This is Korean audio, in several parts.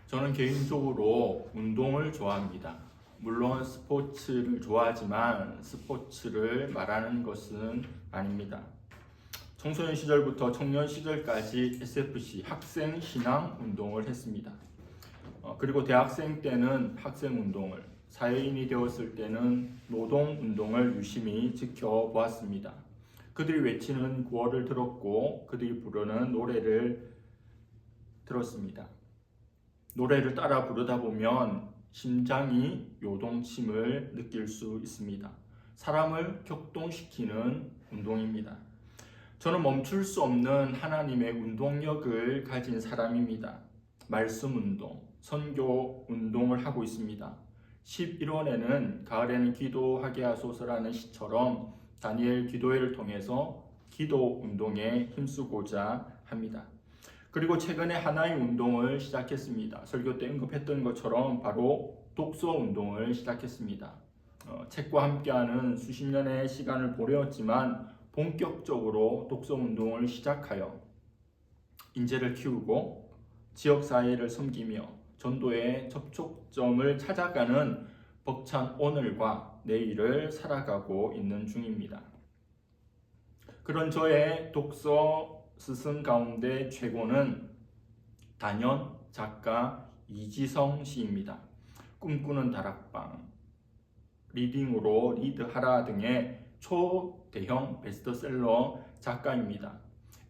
저는 개인적으로 운동을 좋아합니다. 물론 스포츠를 좋아하지만 스포츠를 말하는 것은 아닙니다. 청소년 시절부터 청년 시절까지 SFC 학생 신앙 운동을 했습니다. 그리고 대학생 때는 학생 운동을, 사회인이 되었을 때는 노동 운동을 유심히 지켜보았습니다. 그들이 외치는 구호를 들었고 그들이 부르는 노래를 들었습니다. 노래를 따라 부르다 보면 심장이 요동침을 느낄 수 있습니다. 사람을 격동시키는 운동입니다. 저는 멈출 수 없는 하나님의 운동력을 가진 사람입니다. 말씀 운동, 선교 운동을 하고 있습니다. 11월에는 가을에는 기도하게 하소서라는 시처럼 다니엘 기도회를 통해서 기도 운동에 힘쓰고자 합니다. 그리고 최근에 하나의 운동을 시작했습니다. 설교 때 언급했던 것처럼 바로 독서 운동을 시작했습니다. 책과 함께하는 수십 년의 시간을 보내었지만 본격적으로 독서 운동을 시작하여 인재를 키우고 지역사회를 섬기며 전도의 접촉점을 찾아가는 벅찬 오늘과 내일을 살아가고 있는 중입니다. 그런 저의 독서 스승 가운데 최고는 단연 작가 이지성 씨입니다. 꿈꾸는 다락방, 리딩으로 리드하라 등의 초대형 베스트셀러 작가입니다.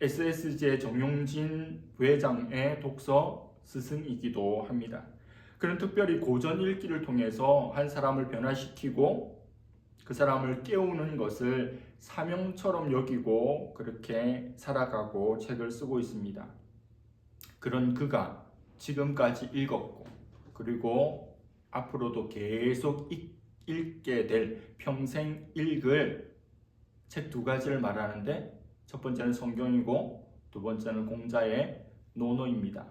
SSJ 정용진 부회장의 독서 스승이기도 합니다. 그는 특별히 고전 읽기를 통해서 한 사람을 변화시키고 그 사람을 깨우는 것을 사명처럼 여기고 그렇게 살아가고 책을 쓰고 있습니다. 그런 그가 지금까지 읽었고 그리고 앞으로도 계속 읽게 될 평생 읽을 책 두 가지를 말하는데 첫 번째는 성경이고 두 번째는 공자의 논어입니다.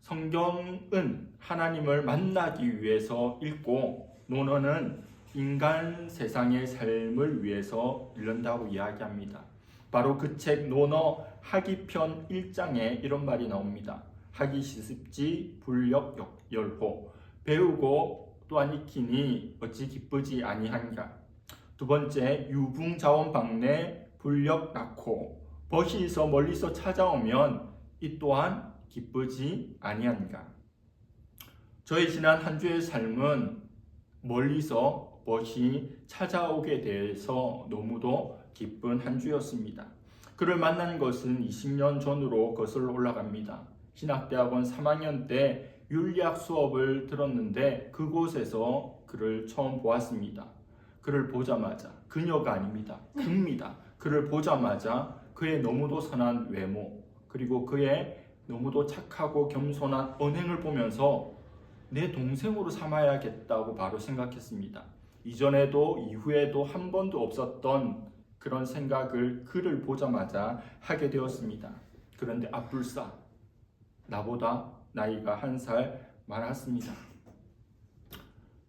성경은 하나님을 만나기 위해서 읽고 논어는 인간 세상의 삶을 위해서 읽는다고 이야기합니다. 바로 그 책 논어 하기편 1장에 이런 말이 나옵니다. 하기 시습지 불역열호 배우고 또한 익히니 어찌 기쁘지 아니한가. 두 번째 유붕자원방내 불역 낳고 벗이서 멀리서 찾아오면 이 또한 기쁘지 아니한가. 저의 지난 한 주의 삶은 멀리서 벗이 찾아오게 돼서 너무도 기쁜 한 주였습니다. 그를 만난 것은 20년 전으로 거슬러 올라갑니다. 신학대학원 3학년 때 윤리학 수업을 들었는데 그곳에서 그를 처음 보았습니다. 그를 보자마자, 그녀가 아닙니다. 그입니다. 그를 보자마자 그의 너무도 선한 외모, 그리고 그의 너무도 착하고 겸손한 언행을 보면서 내 동생으로 삼아야겠다고 바로 생각했습니다. 이전에도 이후에도 한 번도 없었던 그런 생각을 그를 보자마자 하게 되었습니다. 그런데 앞불싸 나보다 나이가 1살 많았습니다.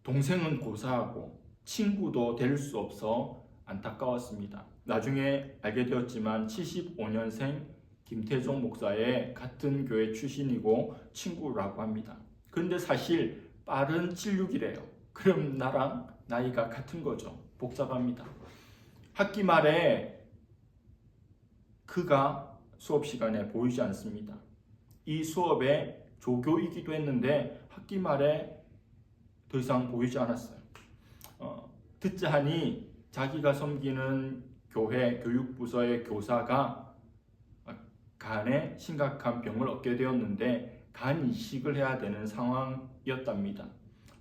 동생은 고사하고 친구도 될 수 없어 안타까웠습니다. 나중에 알게 되었지만 75년생 김태종 목사의 같은 교회 출신이고 친구라고 합니다. 근데 사실 빠른 76이래요. 그럼 나랑 나이가 같은 거죠. 복잡합니다. 학기 말에 그가 수업 시간에 보이지 않습니다. 이 수업에 조교이기도 했는데 학기 말에 더 이상 보이지 않았어요. 듣자 하니 자기가 섬기는 교회 교육부서의 교사가 간에 심각한 병을 얻게 되었는데 간 이식을 해야 되는 상황이었답니다.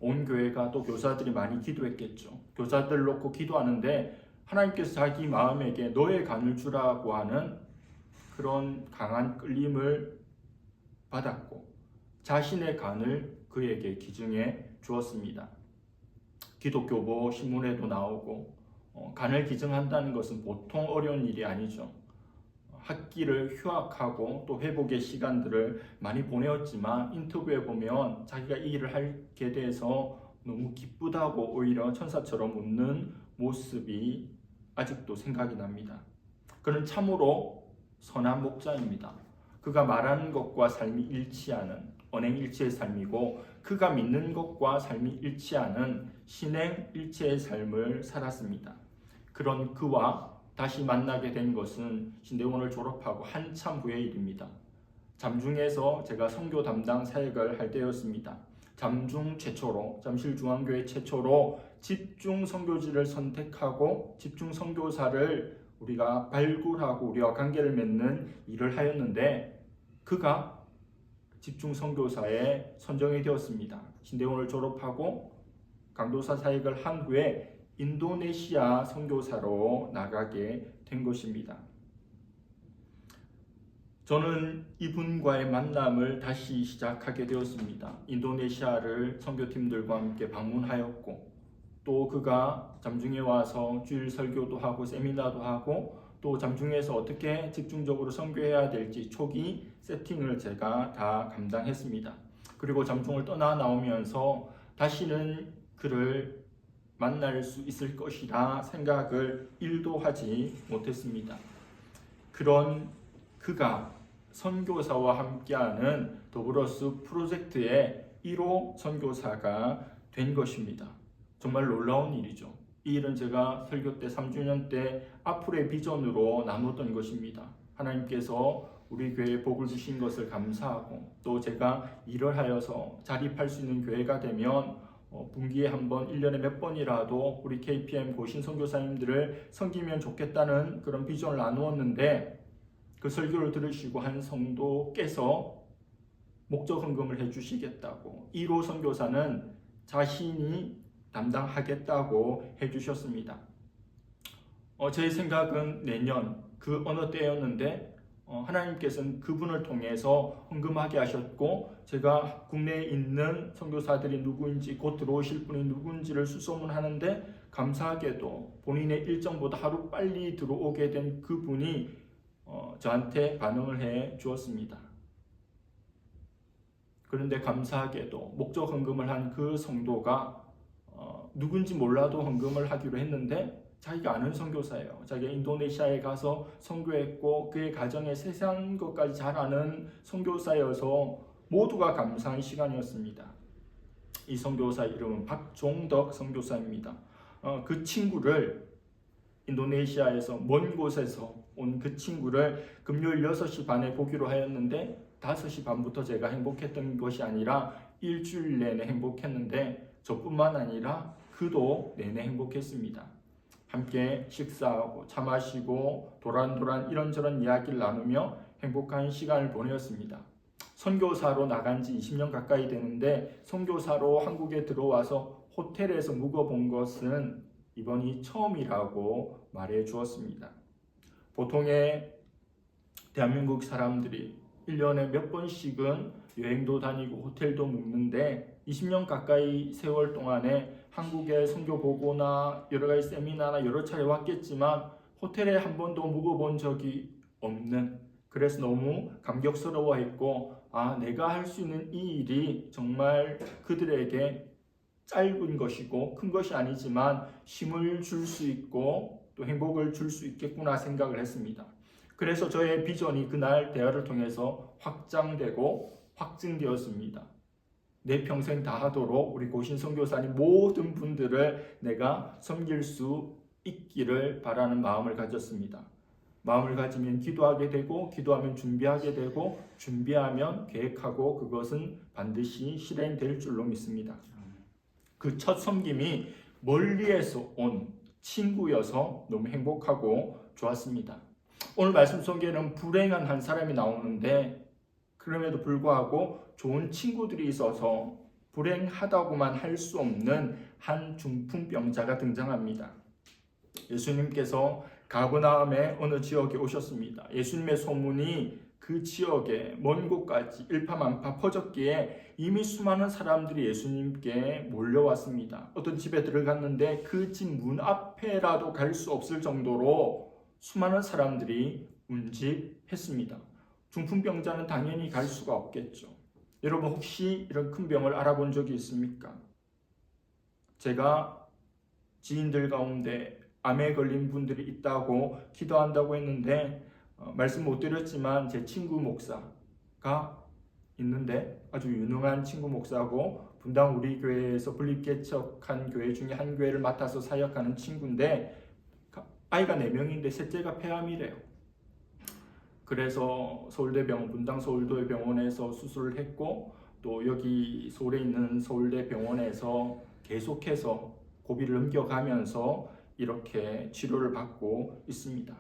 온 교회가 또 교사들이 많이 기도했겠죠. 교사들 놓고 기도하는데 하나님께서 자기 마음에게 너의 간을 주라고 하는 그런 강한 끌림을 받았고 자신의 간을 그에게 기증해 주었습니다. 기독교보 신문에도 나오고 간을 기증한다는 것은 보통 어려운 일이 아니죠. 학기를 휴학하고 또 회복의 시간들을 많이 보내었지만 인터뷰에 보면 자기가 이 일을 하게 돼서 너무 기쁘다고 오히려 천사처럼 웃는 모습이 아직도 생각이 납니다. 그는 참으로 선한 목자입니다. 그가 말하는 것과 삶이 일치하는 언행일치의 삶이고 그가 믿는 것과 삶이 일치하는 신행일치의 삶을 살았습니다. 그런 그와 다시 만나게 된 것은 신대원을 졸업하고 한참 후의 일입니다. 잠중에서 제가 선교 담당 사역을 할 때였습니다. 잠중 최초로, 잠실중앙교회 최초로 집중 선교지를 선택하고 집중 선교사를 우리가 발굴하고 우리와 관계를 맺는 일을 하였는데 그가 집중 선교사에 선정이 되었습니다. 신대원을 졸업하고 강도사 사역을 한 후에 인도네시아 선교사로 나가게 된 것입니다. 저는 이분과의 만남을 다시 시작하게 되었습니다. 인도네시아를 선교팀들과 함께 방문하였고 또 그가 잠중에 와서 주일 설교도 하고 세미나도 하고 또 잠중에서 어떻게 집중적으로 선교해야 될지 초기 세팅을 제가 다 감당했습니다. 그리고 잠중을 떠나 나오면서 다시는 그를 만날 수 있을 것이라 생각을 1도 하지 못했습니다. 그런 그가 선교사와 함께하는 더불어스 프로젝트의 1호 선교사가 된 것입니다. 정말 놀라운 일이죠. 이 일은 제가 설교 때 3주년 때 앞으로의 비전으로 나눴던 것입니다. 하나님께서 우리 교회에 복을 주신 것을 감사하고 또 제가 일을 하여서 자립할 수 있는 교회가 되면 분기에 한 번, 1년에 몇 번이라도 우리 KPM 고신 선교사님들을 섬기면 좋겠다는 그런 비전을 나누었는데 그 설교를 들으시고 한 성도께서 목적 헌금을 해주시겠다고 1호 선교사는 자신이 담당하겠다고 해주셨습니다. 제 생각은 내년 그 어느 때였는데 하나님께서는 그분을 통해서 헌금하게 하셨고 제가 국내에 있는 선교사들이 누구인지 곧 들어오실 분이 누구인지를 수소문하는데 감사하게도 본인의 일정보다 하루 빨리 들어오게 된 그분이 저한테 반응을 해 주었습니다. 그런데 감사하게도 목적 헌금을 한 그 성도가 누군지 몰라도 헌금을 하기로 했는데 자기가 아는 선교사예요. 자기가 인도네시아에 가서 선교했고 그의 가정에 세세한 것까지 잘 아는 선교사여서 모두가 감사한 시간이었습니다. 이 선교사 이름은 박종덕 선교사입니다. 그 친구를 인도네시아에서 먼 곳에서 온 그 친구를 금요일 6시 반에 보기로 하였는데 5시 반부터 제가 행복했던 것이 아니라 일주일 내내 행복했는데 저뿐만 아니라 그도 내내 행복했습니다. 함께 식사하고 차 마시고 도란도란 이런저런 이야기를 나누며 행복한 시간을 보내었습니다. 선교사로 나간 지 20년 가까이 되는데 선교사로 한국에 들어와서 호텔에서 묵어본 것은 이번이 처음이라고 말해 주었습니다. 보통의 대한민국 사람들이 1년에 몇 번씩은 여행도 다니고 호텔도 묵는데 20년 가까이 세월 동안에 한국에 선교 보고나 여러 가지 세미나나 여러 차례 왔겠지만 호텔에 한 번도 묵어본 적이 없는, 그래서 너무 감격스러워했고 내가 할 수 있는 이 일이 정말 그들에게 짧은 것이고 큰 것이 아니지만 힘을 줄 수 있고 또 행복을 줄 수 있겠구나 생각을 했습니다. 그래서 저의 비전이 그날 대화를 통해서 확장되고 확증되었습니다. 내 평생 다 하도록 우리 고신 선교사님 모든 분들을 내가 섬길 수 있기를 바라는 마음을 가졌습니다. 마음을 가지면 기도하게 되고 기도하면 준비하게 되고 준비하면 계획하고 그것은 반드시 실행될 줄로 믿습니다. 그 첫 섬김이 멀리에서 온 친구여서 너무 행복하고 좋았습니다. 오늘 말씀 속에는 불행한 한 사람이 나오는데 그럼에도 불구하고 좋은 친구들이 있어서 불행하다고만 할 수 없는 한 중풍병자가 등장합니다. 예수님께서 가버나움의 어느 지역에 오셨습니다. 예수님의 소문이 그 지역에 먼 곳까지 일파만파 퍼졌기에 이미 수많은 사람들이 예수님께 몰려왔습니다. 어떤 집에 들어갔는데 그 집 문 앞에라도 갈 수 없을 정도로 수많은 사람들이 운집했습니다. 중풍병자는 당연히 갈 수가 없겠죠. 여러분 혹시 이런 큰 병을 알아본 적이 있습니까? 제가 지인들 가운데 암에 걸린 분들이 있다고 기도한다고 했는데 말씀 못 드렸지만 제 친구 목사, 있는데 아주 유능한 친구 목사고 분당 우리 교회에서 분립개척한 교회 중에 한 교회를 맡아서 사역하는 친구인데 아이가 4명인데 셋째가 폐암이래요. 그래서 분당 서울대 병원에서 수술을 했고 또 여기 서울에 있는 서울대 병원에서 계속해서 고비를 넘겨가면서 이렇게 치료를 받고 있습니다.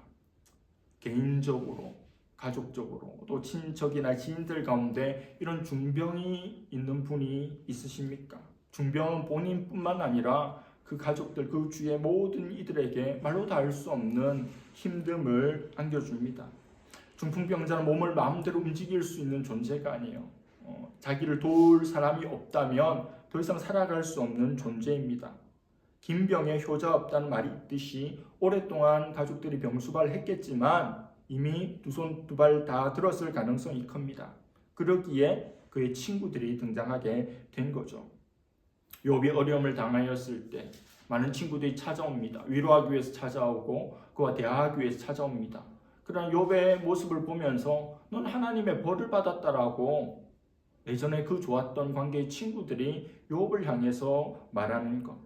개인적으로, 가족적으로, 또 친척이나 지인들 가운데 이런 중병이 있는 분이 있으십니까? 중병은 본인뿐만 아니라 그 가족들, 그 주위의 모든 이들에게 말로 다 할 수 없는 힘듦을 안겨줍니다. 중풍병자는 몸을 마음대로 움직일 수 있는 존재가 아니에요. 자기를 도울 사람이 없다면 더 이상 살아갈 수 없는 존재입니다. 긴 병에 효자 없다는 말이 있듯이 오랫동안 가족들이 병수발했겠지만 이미 두 손 두 발 다 들었을 가능성이 큽니다. 그러기에 그의 친구들이 등장하게 된 거죠. 욥이 어려움을 당하였을 때 많은 친구들이 찾아옵니다. 위로하기 위해서 찾아오고 그와 대화하기 위해서 찾아옵니다. 그런 욥의 모습을 보면서 넌 하나님의 벌을 받았다라고 예전에 그 좋았던 관계의 친구들이 욥을 향해서 말하는 것,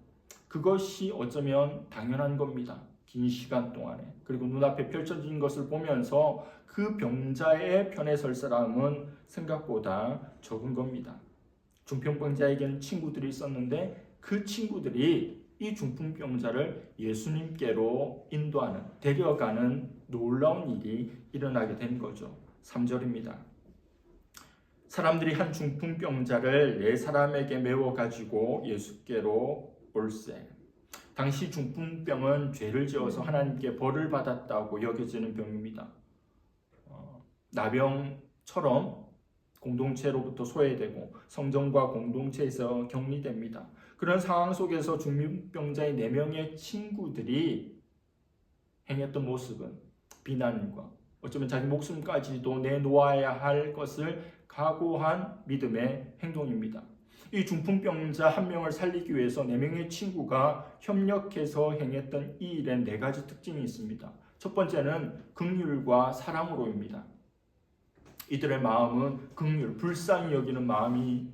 그것이 어쩌면 당연한 겁니다. 긴 시간 동안에. 그리고 눈앞에 펼쳐진 것을 보면서 그 병자의 편에 설 사람은 생각보다 적은 겁니다. 중풍병자에게는 친구들이 있었는데 그 친구들이 이 중풍병자를 예수님께로 인도하는, 데려가는 놀라운 일이 일어나게 된 거죠. 3절입니다. 사람들이 한 중풍병자를 4사람에게 메워 가지고 예수께로 올세. 당시 중풍병은 죄를 지어서 하나님께 벌을 받았다고 여겨지는 병입니다. 나병처럼 공동체로부터 소외되고 성전과 공동체에서 격리됩니다. 그런 상황 속에서 중풍병자의 4명의 친구들이 행했던 모습은 비난과 어쩌면 자기 목숨까지도 내놓아야 할 것을 각오한 믿음의 행동입니다. 이 중풍병자 1명을 살리기 위해서 4명의 친구가 협력해서 행했던 이 일엔 4가지 특징이 있습니다. 첫 번째는 긍휼과 사랑으로입니다. 이들의 마음은 긍휼, 불쌍히 여기는 마음이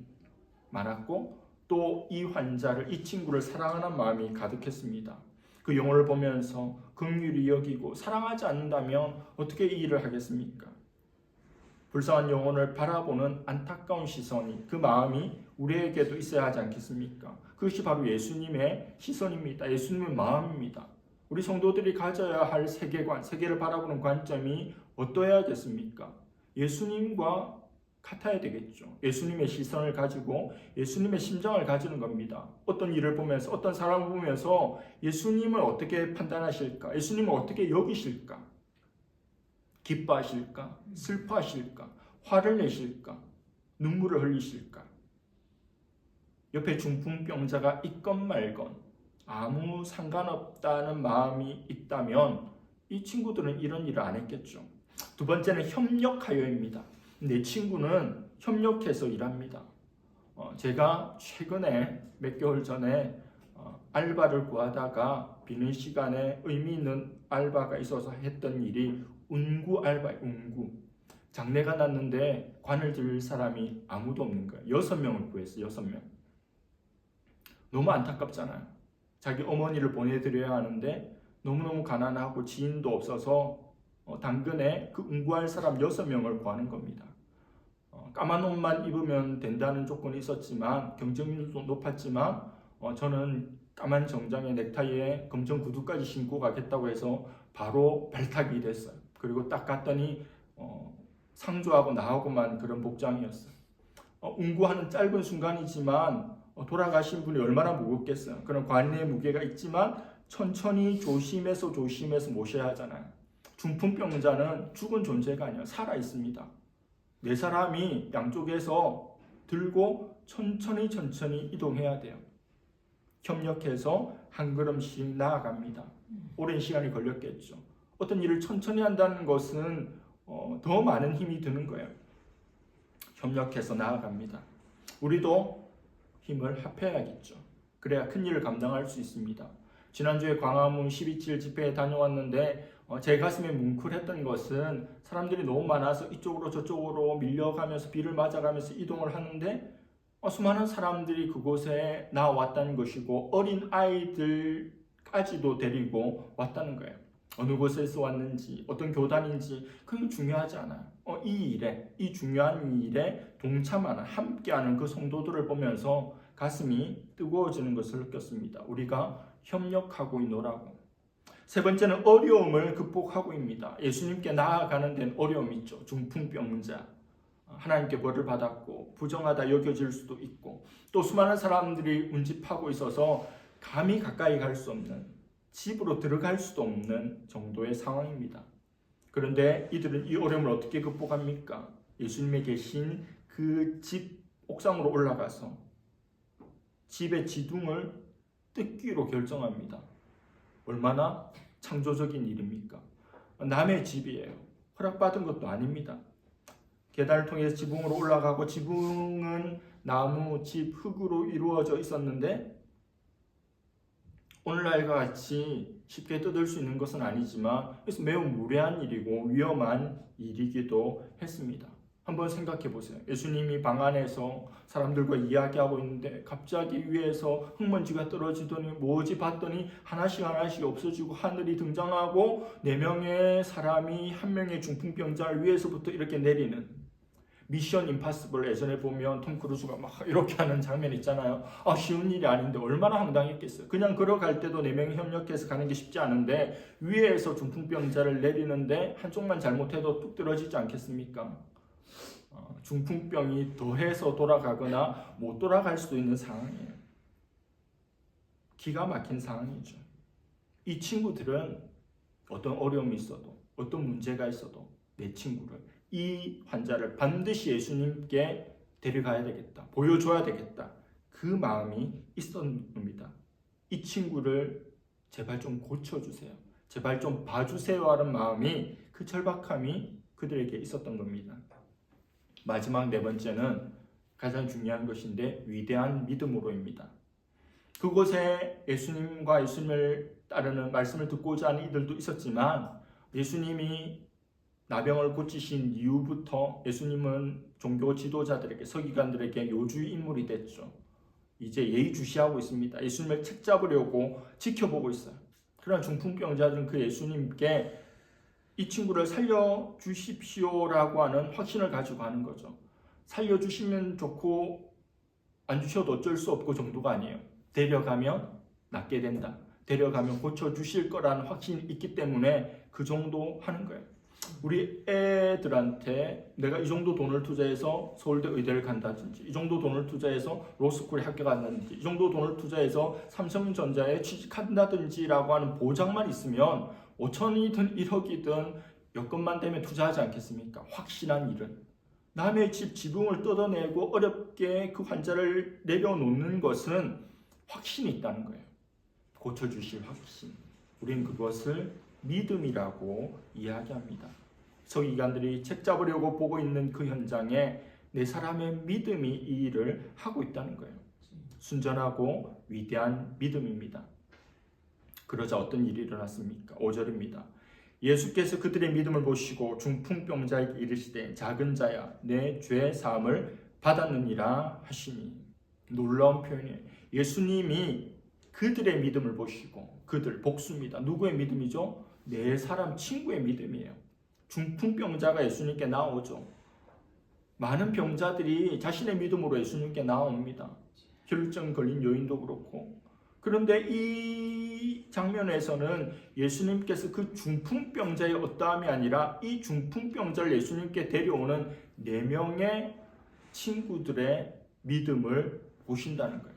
많았고 또 이 환자를, 이 친구를 사랑하는 마음이 가득했습니다. 그 영혼을 보면서 긍휼히 여기고 사랑하지 않는다면 어떻게 이 일을 하겠습니까? 불쌍한 영혼을 바라보는 안타까운 시선이, 그 마음이 우리에게도 있어야 하지 않겠습니까? 그것이 바로 예수님의 시선입니다. 예수님의 마음입니다. 우리 성도들이 가져야 할 세계관, 세계를 바라보는 관점이 어떠해야겠습니까? 예수님과 같아야 되겠죠. 예수님의 시선을 가지고 예수님의 심정을 가지는 겁니다. 어떤 일을 보면서, 어떤 사람을 보면서 예수님을 어떻게 판단하실까? 예수님을 어떻게 여기실까? 기뻐하실까? 슬퍼하실까? 화를 내실까? 눈물을 흘리실까? 옆에 중풍병자가 있건 말건 아무 상관없다는 마음이 있다면 이 친구들은 이런 일을 안 했겠죠. 두 번째는 협력하여입니다. 내 친구는 협력해서 일합니다. 제가 최근에 몇 개월 전에 알바를 구하다가 비는 시간에 의미 있는 알바가 있어서 했던 일이 운구 알바예요. 운구. 장례가 났는데 관을 들 사람이 아무도 없는 거예요. 6명을 구했어요. 6명. 너무 안타깝잖아요. 자기 어머니를 보내드려야 하는데 너무너무 가난하고 지인도 없어서 당근에 그 운구할 사람 6명을 구하는 겁니다. 까만 옷만 입으면 된다는 조건이 있었지만 경쟁률도 높았지만 저는 까만 정장에 넥타이에 검정 구두까지 신고 가겠다고 해서 바로 발탁이 됐어요. 그리고 딱 갔더니 상주하고 나하고만 그런 복장이었어요. 운구하는 짧은 순간이지만 돌아가신 분이 얼마나 무겁겠어요. 그런 관리의 무게가 있지만 천천히 조심해서 모셔야 하잖아요. 중풍병자는 죽은 존재가 아니라 살아 있습니다. 4사람이 양쪽에서 들고 천천히 이동해야 돼요. 협력해서 한 걸음씩 나아갑니다. 오랜 시간이 걸렸겠죠. 어떤 일을 천천히 한다는 것은 더 많은 힘이 드는 거예요. 협력해서 나아갑니다. 우리도 힘을 합해야겠죠. 그래야 큰 일을 감당할 수 있습니다. 지난주에 광화문 12.7 집회에 다녀왔는데 제 가슴에 뭉클했던 것은 사람들이 너무 많아서 이쪽으로 저쪽으로 밀려가면서 비를 맞아가면서 이동을 하는데 수많은 사람들이 그곳에 나왔다는 것이고 어린 아이들까지도 데리고 왔다는 거예요. 어느 곳에서 왔는지 어떤 교단인지 그게 중요하지 않아요. 이 중요한 일에 동참하는 함께하는 그 성도들을 보면서 가슴이 뜨거워지는 것을 느꼈습니다. 우리가 협력하고 있노라고. 세 번째는 어려움을 극복하고입니다. 예수님께 나아가는 데는 어려움이 있죠. 중풍병자, 하나님께 벌을 받았고 부정하다 여겨질 수도 있고 또 수많은 사람들이 운집하고 있어서 감히 가까이 갈 수 없는, 집으로 들어갈 수도 없는 정도의 상황입니다. 그런데 이들은 이 어려움을 어떻게 극복합니까? 예수님의 계신 그 집 옥상으로 올라가서 집의 지붕을 뜯기로 결정합니다. 얼마나 창조적인 일입니까? 남의 집이에요. 허락받은 것도 아닙니다. 계단을 통해서 지붕으로 올라가고 지붕은 나무, 집, 흙으로 이루어져 있었는데 오늘날과 같이 쉽게 뜯을 수 있는 것은 아니지만 그래서 매우 무례한 일이고 위험한 일이기도 했습니다. 한번 생각해 보세요. 예수님이 방 안에서 사람들과 이야기하고 있는데 갑자기 위에서 흙먼지가 떨어지더니 뭐지 봤더니 하나씩 없어지고 하늘이 등장하고 4명의 사람이 한 명의 중풍병자를 위에서부터 이렇게 내리는 미션 임파서블 예전에 보면 톰 크루즈가 막 이렇게 하는 장면 있잖아요. 쉬운 일이 아닌데 얼마나 황당했겠어요. 그냥 걸어갈 때도 4명이 협력해서 가는 게 쉽지 않은데 위에서 중풍병자를 내리는데 한쪽만 잘못해도 뚝 떨어지지 않겠습니까? 중풍병이 더해서 돌아가거나 못 돌아갈 수도 있는 상황이에요. 기가 막힌 상황이죠. 이 친구들은 어떤 어려움이 있어도 어떤 문제가 있어도 내 친구를, 이 환자를 반드시 예수님께 데려가야 되겠다, 보여줘야 되겠다, 그 마음이 있었습니다. 이 친구를 제발 좀 고쳐주세요, 제발 좀 봐주세요 하는 마음이, 그 절박함이 그들에게 있었던 겁니다. 마지막 4번째는 가장 중요한 것인데 위대한 믿음으로입니다. 그곳에 예수님과 예수님을 따르는 말씀을 듣고자 하는 이들도 있었지만 예수님이 나병을 고치신 이후부터 예수님은 종교 지도자들에게, 서기관들에게 요주의 인물이 됐죠. 이제 예의주시하고 있습니다. 예수님을 책잡으려고 지켜보고 있어요. 그러나 중풍병자들은 그 예수님께 이 친구를 살려주십시오라고 하는 확신을 가지고 하는 거죠. 살려주시면 좋고 안 주셔도 어쩔 수 없고 정도가 아니에요. 데려가면 낫게 된다, 데려가면 고쳐주실 거라는 확신이 있기 때문에 그 정도 하는 거예요. 우리 애들한테 내가 이 정도 돈을 투자해서 서울대 의대를 간다든지, 이 정도 돈을 투자해서 로스쿨에 합격한다든지, 이 정도 돈을 투자해서 삼성전자에 취직한다든지 라고 하는 보장만 있으면 5천이든 1억이든 여건만 되면 투자하지 않겠습니까? 확신한 일은. 남의 집 지붕을 뜯어내고 어렵게 그 환자를 내려놓는 것은 확신이 있다는 거예요. 고쳐주실 확신. 우리는 그것을 믿음이라고 이야기합니다. 서기관들이 책 잡으려고 보고 있는 그 현장에 4사람의 믿음이 이 일을 하고 있다는 거예요. 순전하고 위대한 믿음입니다. 그러자 어떤 일이 일어났습니까? 5절입니다. 예수께서 그들의 믿음을 보시고 중풍병자에게 이르시되 작은 자야 내 죄 사함을 받았느니라 하시니. 놀라운 표현이에요. 예수님이 그들의 믿음을 보시고, 그들 복수입니다. 누구의 믿음이죠? 4사람 친구의 믿음이에요. 중풍병자가 예수님께 나오죠. 많은 병자들이 자신의 믿음으로 예수님께 나옵니다. 혈루증 걸린 여인도 그렇고. 그런데 이 장면에서는 예수님께서 그 중풍병자의 어떠함이 아니라 이 중풍병자를 예수님께 데려오는 4명의 친구들의 믿음을 보신다는 거예요.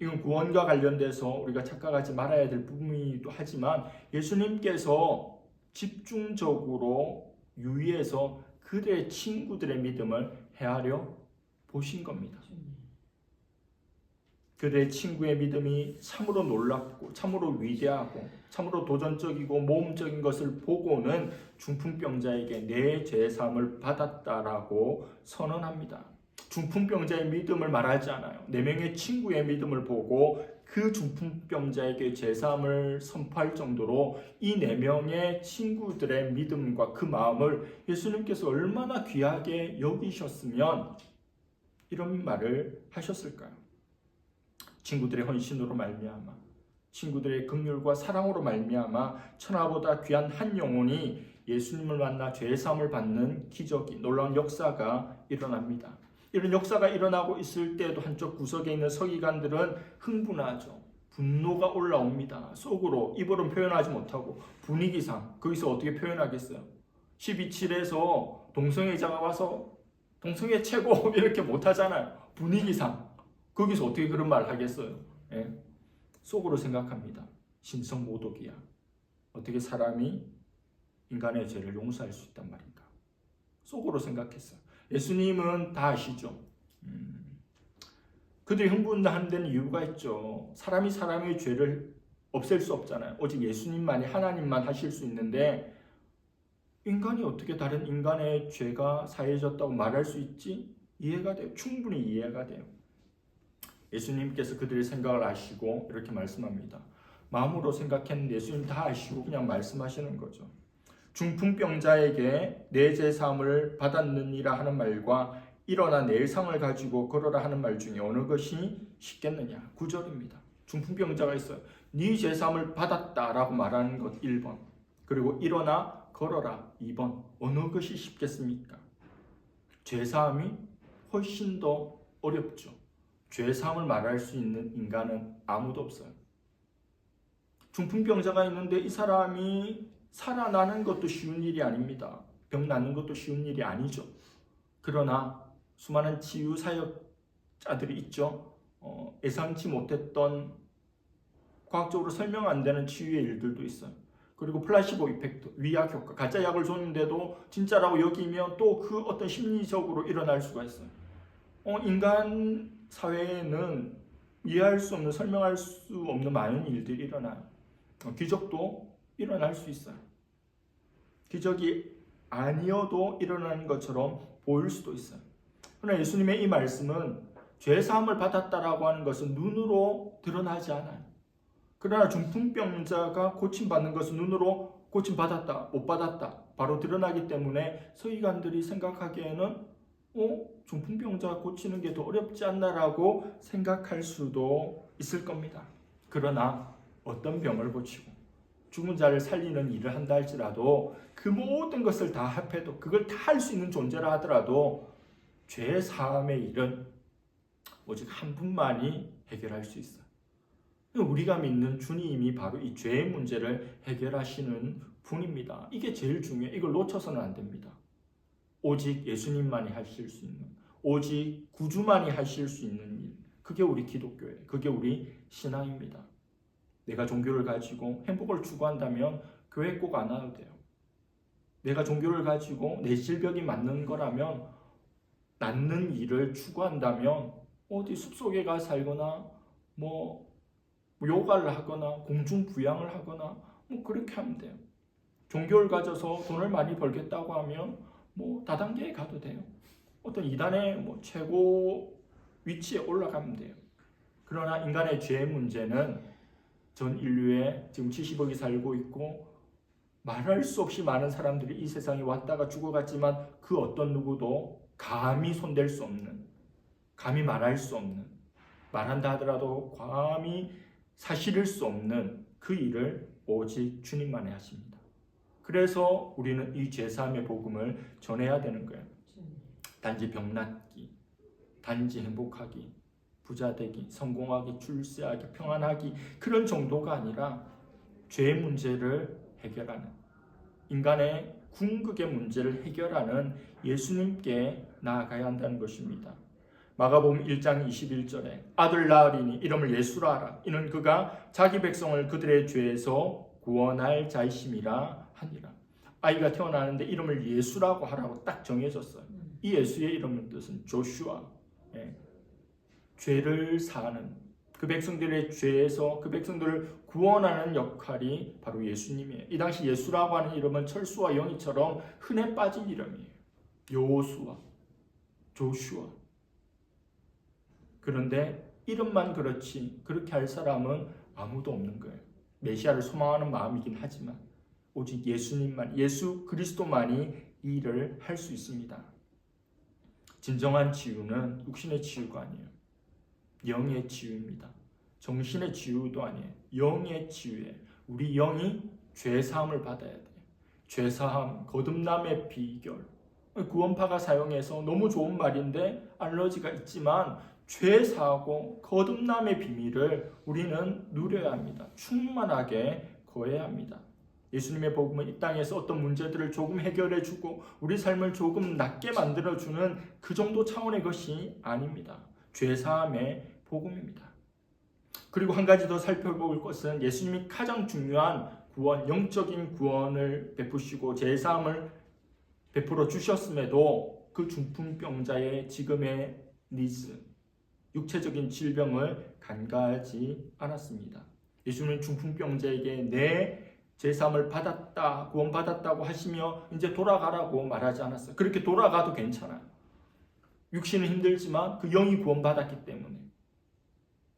이건 구원과 관련돼서 우리가 착각하지 말아야 될 부분이기도 하지만 예수님께서 집중적으로 유의해서 그들의 친구들의 믿음을 헤아려 보신 겁니다. 그들의 친구의 믿음이 참으로 놀랍고 참으로 위대하고 참으로 도전적이고 모험적인 것을 보고는 중풍병자에게 내 죄사함을 받았다라고 선언합니다. 중풍병자의 믿음을 말하지 않아요. 4명의 친구의 믿음을 보고 그 중풍병자에게 제사함을 선포할 정도로 이 4명의 친구들의 믿음과 그 마음을 예수님께서 얼마나 귀하게 여기셨으면 이런 말을 하셨을까요? 친구들의 헌신으로 말미암아, 친구들의 긍휼과 사랑으로 말미암아 천하보다 귀한 한 영혼이 예수님을 만나 죄사함을 받는 기적이, 놀라운 역사가 일어납니다. 이런 역사가 일어나고 있을 때도 한쪽 구석에 있는 서기관들은 흥분하죠. 분노가 올라옵니다. 속으로, 입으로는 표현하지 못하고 분위기상 거기서 어떻게 표현하겠어요? 12.7에서 동성애자가 와서 동성애 최고 이렇게 못하잖아요. 분위기상 거기서 어떻게 그런 말 하겠어요? 예? 속으로 생각합니다. 신성모독이야. 어떻게 사람이 인간의 죄를 용서할 수 있단 말인가? 속으로 생각했어요. 예수님은 다 아시죠. 그들이 흥분하는 데는 이유가 있죠. 사람이 사람의 죄를 없앨 수 없잖아요. 오직 예수님만이, 하나님만 하실 수 있는데 인간이 어떻게 다른 인간의 죄가 사해졌다고 말할 수 있지? 이해가 돼요. 충분히 이해가 돼요. 예수님께서 그들의 생각을 아시고 이렇게 말씀합니다. 마음으로 생각했는데 예수님 다 아시고 그냥 말씀하시는 거죠. 중풍병자에게 내 제사함을 받았느니라 하는 말과 일어나 내 상을 가지고 걸어라 하는 말 중에 어느 것이 쉽겠느냐? 9절입니다. 중풍병자가 있어요. 네 제사함을 받았다라고 말하는 것 1번. 그리고 일어나 걸어라 2번. 어느 것이 쉽겠습니까? 죄사함이 훨씬 더 어렵죠. 죄사함을 말할 수 있는 인간은 아무도 없어요. 중풍병자가 있는데 이 사람이 살아나는 것도 쉬운 일이 아닙니다. 병 낫는 것도 쉬운 일이 아니죠. 그러나 수많은 치유 사역자들이 있죠. 예상치 못했던 과학적으로 설명 안 되는 치유의 일들도 있어요. 그리고 플라시보 이펙트, 위약 효과, 가짜 약을 줬는데도 진짜라고 여기면 또 그 어떤 심리적으로 일어날 수가 있어요. 인간 사회에는 이해할 수 없는, 설명할 수 없는 많은 일들이 일어나요. 기적도 일어날 수 있어요. 기적이 아니어도 일어나는 것처럼 보일 수도 있어요. 그러나 예수님의 이 말씀은 죄사함을 받았다라고 하는 것은 눈으로 드러나지 않아요. 그러나 중풍병자가 고침받는 것은 눈으로 고침받았다, 못 받았다 바로 드러나기 때문에 서기관들이 생각하기에는 중풍병자가 고치는 게 더 어렵지 않나라고 생각할 수도 있을 겁니다. 그러나 어떤 병을 고치고 죽은 자를 살리는 일을 한다 할지라도 그 모든 것을 다 합해도 그걸 다 할 수 있는 존재라 하더라도 죄 사함의 일은 오직 한 분만이 해결할 수 있어요. 우리가 믿는 주님이 바로 이 죄의 문제를 해결하시는 분입니다. 이게 제일 중요해요. 이걸 놓쳐서는 안 됩니다. 오직 예수님만이 하실 수 있는, 오직 구주만이 하실 수 있는 일, 그게 우리 기독교예요. 그게 우리 신앙입니다. 내가 종교를 가지고 행복을 추구한다면 교회 꼭 안 와도 돼요. 내가 종교를 가지고 내 질병이 맞는 거라면, 낫는 일을 추구한다면 어디 숲속에 가 살거나 요가를 하거나 공중부양을 하거나 그렇게 하면 돼요. 종교를 가져서 돈을 많이 벌겠다고 하면 다단계에 가도 돼요. 어떤 이단의 최고 위치에 올라가면 돼요. 그러나 인간의 죄의 문제는 전 인류에 지금 70억이 살고 있고 말할 수 없이 많은 사람들이 이 세상에 왔다가 죽어갔지만 그 어떤 누구도 감히 손댈 수 없는, 감히 말할 수 없는, 말한다 하더라도 감히 사실일 수 없는 그 일을 오직 주님만이 하십니다. 그래서 우리는 이 죄사함의 복음을 전해야 되는 거예요. 단지 병낫기, 단지 행복하기, 부자 되기, 성공하기, 출세하기, 평안하기 그런 정도가 아니라 죄의 문제를 해결하는, 인간의 궁극의 문제를 해결하는 예수님께 나아가야 한다는 것입니다. 마가복음 1장 21절에 아들 낳으리니 이름을 예수라 하라. 이는 그가 자기 백성을 그들의 죄에서 구원할 자이심이라 하니라. 아이가 태어나는데 이름을 예수라고 하라고 딱 정해졌어요. 이 예수의 이름의 뜻은 조슈아, 죄를 사하는, 그 백성들의 죄에서 그 백성들을 구원하는 역할이 바로 예수님이에요. 이 당시 예수라고 하는 이름은 철수와 영희처럼 흔해 빠진 이름이에요. 여호수아, 조슈아. 그런데 이름만 그렇지 그렇게 할 사람은 아무도 없는 거예요. 메시아를 소망하는 마음이긴 하지만 오직 예수님만, 예수 그리스도만이 이 일을 할 수 있습니다. 진정한 치유는 육신의 치유가 아니에요. 영의 치유입니다. 정신의 치유도 아니에요. 영의 치유에 우리 영이 죄사함을 받아야 돼요. 죄사함, 거듭남의 비결. 구원파가 사용해서 너무 좋은 말인데 알러지가 있지만 죄사하고 거듭남의 비밀을 우리는 누려야 합니다. 충만하게 거해야 합니다. 예수님의 복음은 이 땅에서 어떤 문제들을 조금 해결해주고 우리 삶을 조금 낫게 만들어주는 그 정도 차원의 것이 아닙니다. 죄사함의 복음입니다. 그리고 한 가지 더 살펴볼 것은 예수님이 가장 중요한 구원, 영적인 구원을 베푸시고 죄사함을 베풀어 주셨음에도 그 중풍병자의 지금의 니즈, 육체적인 질병을 간과하지 않았습니다. 예수님은 중풍병자에게 내 죄사함을 받았다, 구원받았다고 하시며 이제 돌아가라고 말하지 않았어요. 그렇게 돌아가도 괜찮아요. 육신은 힘들지만 그 영이 구원받았기 때문에.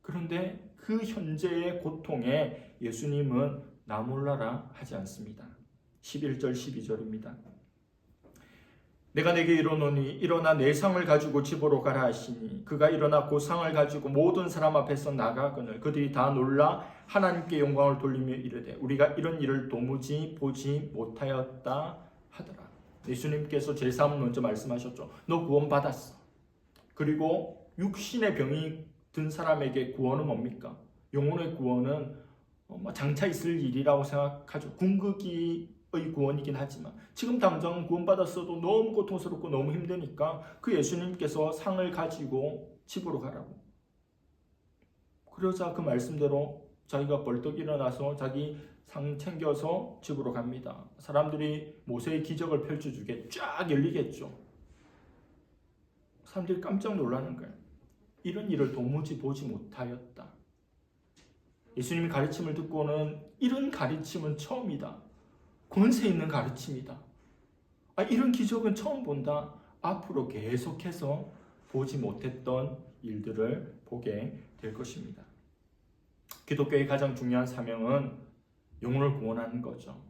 그런데 그 현재의 고통에 예수님은 나 몰라라 하지 않습니다. 11절 12절입니다. 내가 내게 이르노니 일어나 내 상을 가지고 집으로 가라 하시니 그가 일어나 그 상을 가지고 모든 사람 앞에서 나가거늘 그들이 다 놀라 하나님께 영광을 돌리며 이르되 우리가 이런 일을 도무지 보지 못하였다 하더라. 예수님께서 제사함을 먼저 말씀하셨죠. 너 구원받았어. 그리고 육신의 병이 든 사람에게 구원은 뭡니까? 영혼의 구원은 장차 있을 일이라고 생각하죠. 궁극이 구원이긴 하지만 지금 당장 구원받았어도 너무 고통스럽고 너무 힘드니까 그 예수님께서 상을 가지고 집으로 가라고. 그러자 그 말씀대로 자기가 벌떡 일어나서 자기 상 챙겨서 집으로 갑니다. 사람들이 모세의 기적을 펼쳐주게 쫙 열리겠죠. 사람들이 깜짝 놀라는 거예요. 이런 일을 도무지 보지 못하였다. 예수님의 가르침을 듣고는 이런 가르침은 처음이다. 권세 있는 가르침이다. 이런 기적은 처음 본다. 앞으로 계속해서 보지 못했던 일들을 보게 될 것입니다. 기독교의 가장 중요한 사명은 영혼을 구원하는 거죠.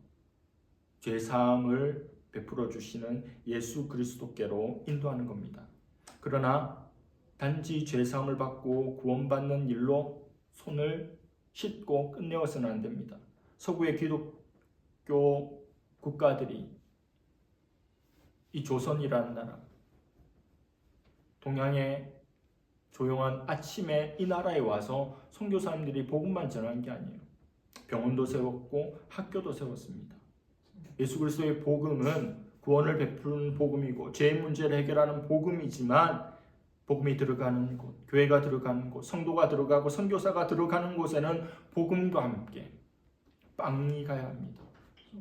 죄사함을 베풀어 주시는 예수 그리스도께로 인도하는 겁니다. 그러나 단지 죄사함을 받고 구원받는 일로 손을 씻고 끝내어서는 안 됩니다. 서구의 기독교 국가들이 이 조선이라는 나라, 동양의 조용한 아침에 이 나라에 와서 선교사님들이 복음만 전한 게 아니에요. 병원도 세웠고 학교도 세웠습니다. 예수 그리스도의 복음은 구원을 베푸는 복음이고 죄의 문제를 해결하는 복음이지만 복음이 들어가는 곳, 교회가 들어가는 곳, 성도가 들어가고 선교사가 들어가는 곳에는 복음과 함께 빵이 가야 합니다.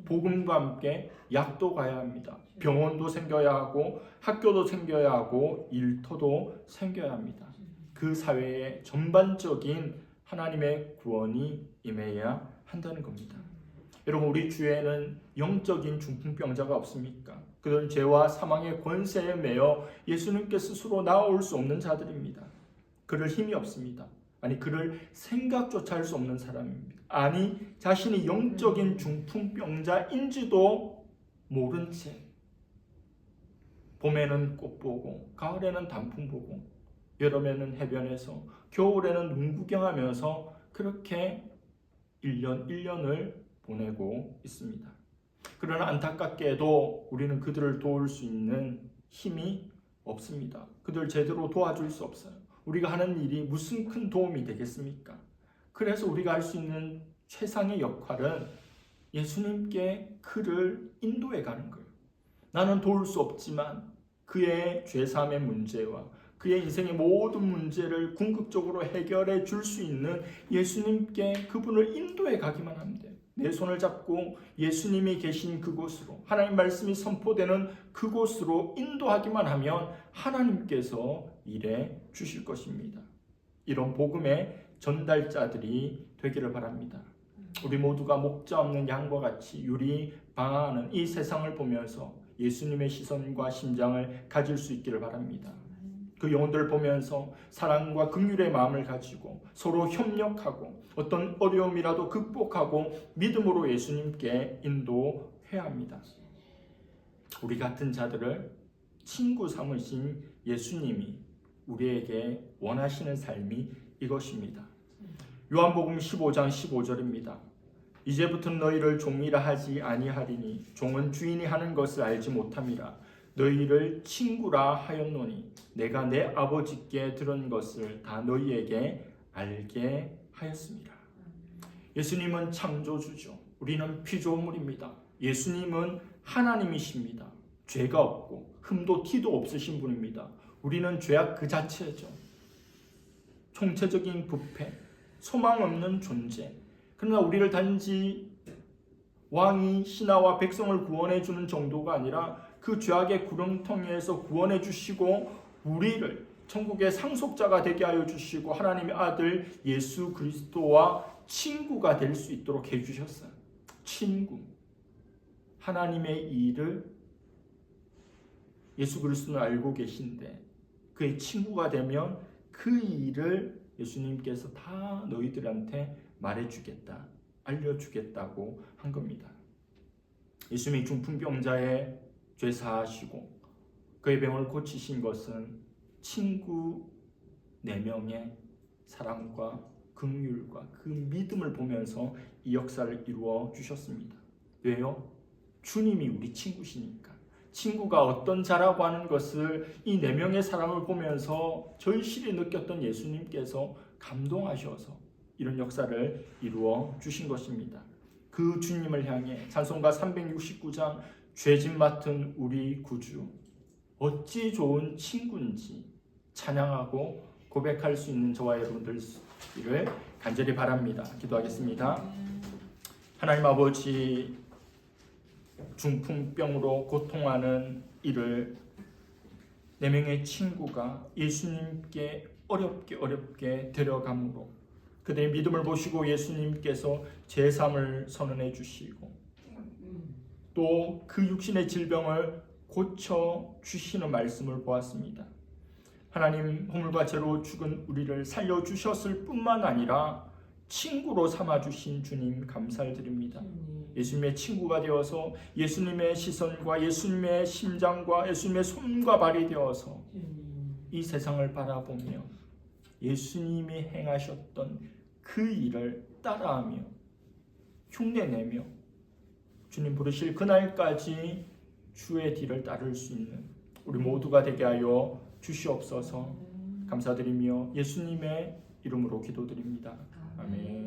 복음과 함께 약도 가야 합니다. 병원도 생겨야 하고 학교도 생겨야 하고 일터도 생겨야 합니다. 그 사회에 전반적인 하나님의 구원이 임해야 한다는 겁니다. 여러분, 우리 주위에는 영적인 중풍병자가 없습니까? 그들은 죄와 사망의 권세에 매여 예수님께 스스로 나아올 수 없는 자들입니다. 그럴 힘이 없습니다. 아니, 그럴 생각조차 할 수 없는 사람입니다. 아니, 자신이 영적인 중풍병자인지도 모른 채 봄에는 꽃 보고 가을에는 단풍 보고 여름에는 해변에서 겨울에는 눈 구경하면서 그렇게 1년 1년을 보내고 있습니다. 그러나 안타깝게도 우리는 그들을 도울 수 있는 힘이 없습니다. 그들 제대로 도와줄 수 없어요. 우리가 하는 일이 무슨 큰 도움이 되겠습니까? 그래서 우리가 할 수 있는 최상의 역할은 예수님께 그를 인도해 가는 거예요. 나는 도울 수 없지만 그의 죄사함의 문제와 그의 인생의 모든 문제를 궁극적으로 해결해 줄 수 있는 예수님께 그분을 인도해 가기만 하면 돼요. 내 손을 잡고 예수님이 계신 그곳으로, 하나님 말씀이 선포되는 그곳으로 인도하기만 하면 하나님께서 일해 주실 것입니다. 이런 복음의 전달자들이 되기를 바랍니다. 우리 모두가 목자 없는 양과 같이 유리 방황하는 이 세상을 보면서 예수님의 시선과 심장을 가질 수 있기를 바랍니다. 그 영혼들을 보면서 사랑과 긍휼의 마음을 가지고 서로 협력하고 어떤 어려움이라도 극복하고 믿음으로 예수님께 인도해야 합니다. 우리 같은 자들을 친구 삼으신 예수님이 우리에게 원하시는 삶이 이것입니다. 요한복음 15장 15절입니다. 이제부터는 너희를 종이라 하지 아니하리니 종은 주인이 하는 것을 알지 못함이라. 너희를 친구라 하였노니 내가 내 아버지께 들은 것을 다 너희에게 알게 하였습니다. 예수님은 창조주죠. 우리는 피조물입니다. 예수님은 하나님이십니다. 죄가 없고 흠도 티도 없으신 분입니다. 우리는 죄악 그 자체죠. 총체적인 부패, 소망 없는 존재. 그러나 우리를 단지 왕이 신하와 백성을 구원해 주는 정도가 아니라 그 죄악의 구렁텅이에서 구원해 주시고 우리를 천국의 상속자가 되게 하여 주시고 하나님의 아들 예수 그리스도와 친구가 될 수 있도록 해주셨어요. 친구. 하나님의 일을 예수 그리스도는 알고 계신데 그의 친구가 되면 그 일을 예수님께서 다 너희들한테 말해주겠다, 알려주겠다고 한 겁니다. 예수님이 중풍병자의 죄 사하시고 그의 병을 고치신 것은 친구 4명의 사랑과 긍휼과 그 믿음을 보면서 이 역사를 이루어 주셨습니다. 왜요? 주님이 우리 친구시니까. 친구가 어떤 자라고 하는 것을 이 4명의 사람을 보면서 절실히 느꼈던 예수님께서 감동하셔서 이런 역사를 이루어 주신 것입니다. 그 주님을 향해 찬송가 369장 죄짐 맡은 우리 구주 어찌 좋은 친구인지 찬양하고 고백할 수 있는 저와 여러분들을 간절히 바랍니다. 기도하겠습니다. 하나님 아버지, 중풍병으로 고통하는 이를 4명의 친구가 예수님께 어렵게 데려감으로 그들의 믿음을 보시고 예수님께서 제삼을 선언해 주시고 또 그 육신의 질병을 고쳐 주시는 말씀을 보았습니다. 하나님, 허물과 죄로 죽은 우리를 살려주셨을 뿐만 아니라 친구로 삼아주신 주님 감사를 드립니다. 예수님의 친구가 되어서 예수님의 시선과 예수님의 심장과 예수님의 손과 발이 되어서 이 세상을 바라보며 예수님이 행하셨던 그 일을 따라하며 흉내내며 주님 부르실 그날까지 주의 뒤를 따를 수 있는 우리 모두가 되게 하여 주시옵소서. 감사드리며 예수님의 이름으로 기도드립니다. 아멘.